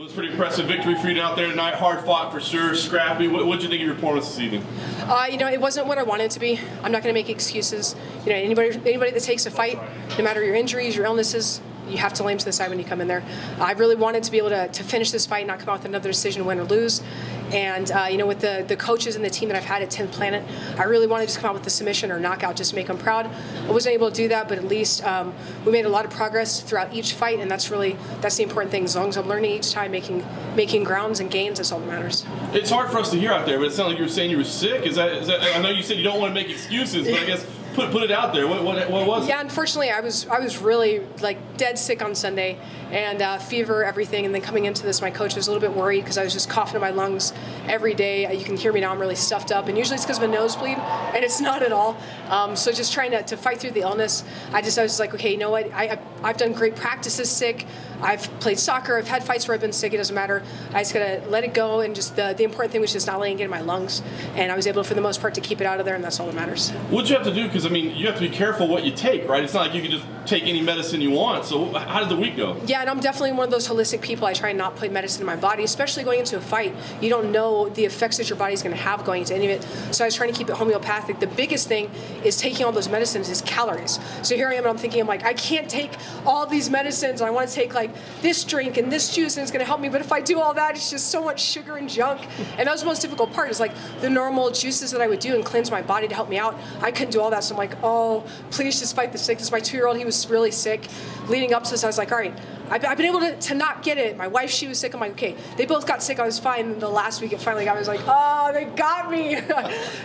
Well, it's a pretty impressive victory for you out there tonight. Hard fought for sure, scrappy. What did you think of your performance this evening? You know, it wasn't what I wanted it to be. I'm not going to make excuses. You know, anybody that takes a fight, no matter your injuries, your illnesses, you have to lay them to the side when you come in there. I really wanted to be able to finish this fight and not come out with another decision, win or lose. And, you know, with the coaches and the team that I've had at 10th Planet, I really wanted to just come out with the submission or knockout just to make them proud. I wasn't able to do that, but at least we made a lot of progress throughout each fight, and that's the important thing. As long as I'm learning each time, making grounds and gains, that's all that matters. It's hard for us to hear out there, but it sounded like you were saying you were sick. Is that I know you said you don't want to make excuses, but I guess put it out there. What was it? Yeah, unfortunately, I was really like dead sick on Sunday, and fever, everything. And then coming into this, my coach was a little bit worried because I was just coughing in my lungs every day. You can hear me now; I'm really stuffed up, and usually it's because of a nosebleed, and it's not at all. So just trying to fight through the illness. I was like, okay, you know what? I've done great practices sick. I've played soccer. I've had fights where I've been sick. It doesn't matter. I just gotta let it go, and just the important thing was just not letting it get in my lungs. And I was able, for the most part, to keep it out of there, and that's all that matters. What'd you have to do? Because I mean, you have to be careful what you take, right? It's not like you can just take any medicine you want. So how did the week go? Yeah, and I'm definitely one of those holistic people. I try and not put medicine in my body, especially going into a fight. You don't know the effects that your body's going to have going into any of it. So I was trying to keep it homeopathic. The biggest thing is taking all those medicines is calories. So here I am, and I'm thinking, like, I can't take all these medicines. And I want to take like this drink and this juice, and it's going to help me. But if I do all that, it's just so much sugar and junk. And that was the most difficult part. Is like the normal juices that I would do and cleanse my body to help me out. I couldn't do all that. So I'm like, oh, please just fight the sickness. My 2-year-old, he was really sick. Leading up to this, I was like, all right, I've been able to not get it. My wife, she was sick. I'm like, okay, they both got sick. I was fine. And the last week it finally got me. I was like, oh, they got me.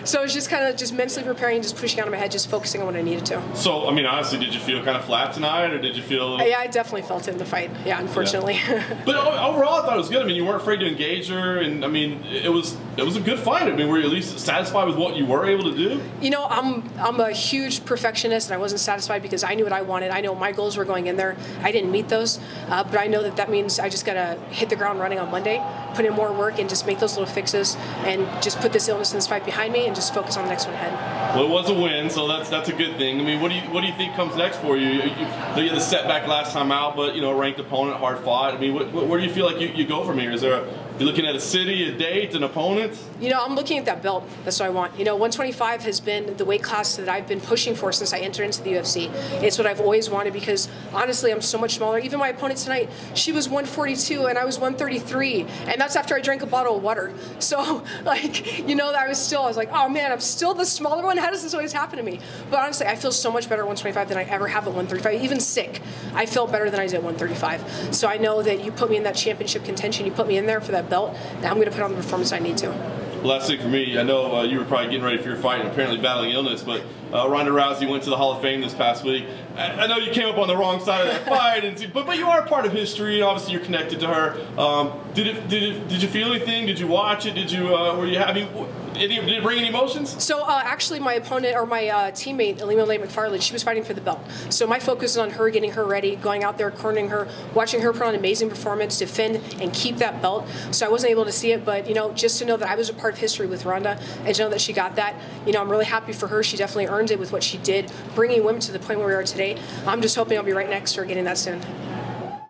So it was just kind of just mentally preparing, just pushing out of my head, just focusing on what I needed to. So, I mean, honestly, did you feel kind of flat tonight, or did you feel? Yeah, I definitely felt it in the fight. Yeah, unfortunately. Yeah. But overall, I thought it was good. I mean, you weren't afraid to engage her, and I mean, it was a good fight. I mean, were you at least satisfied with what you were able to do? You know, I'm a huge perfectionist, and I wasn't satisfied because I knew what I wanted. I know my goals were going in there. I didn't meet those, but I know that means I just gotta hit the ground running on Monday, put in more work, and just make those little fixes, and just put this illness and this fight behind me, and just focus on the next one ahead. Well, it was a win, so that's a good thing. I mean, what do you think comes next for you? You had the setback last time out, but you know, ranked opponent, hard fought. I mean, where do you feel like you go from here? Is there you're looking at a city, a date, an opponent? You know, I'm looking at that belt. That's what I want. You know, 125 has been the weight class that I've been pushing for since I entered into the UFC. It's what I've always wanted because, honestly, I'm so much smaller. Even my opponent tonight, she was 142 and I was 133. And that's after I drank a bottle of water. So, like, you know, I was like, oh, man, I'm still the smaller one? How does this always happen to me? But honestly, I feel so much better at 125 than I ever have at 135. Even sick, I felt better than I did at 135. So I know that you put me in that championship contention, you put me in there for that belt, now I'm going to put on the performance I need to. Last thing for me, I know you were probably getting ready for your fight and apparently battling illness, but Ronda Rousey went to the Hall of Fame this past week. I know you came up on the wrong side of that fight, but you are part of history, and obviously you're connected to her. Did you feel anything? Did you watch it? Did you were you happy? Did it bring any emotions? So actually, my opponent or my teammate, Alima Leigh McFarland, she was fighting for the belt. So my focus is on her, getting her ready, going out there, cornering her, watching her put on an amazing performance, defend, and keep that belt. So I wasn't able to see it, but you know, just to know that I was a part of history with Ronda, and to know that she got that, you know, I'm really happy for her. She definitely earned it with what she did, bringing women to the point where we are today. I'm just hoping I'll be right next to her getting that soon.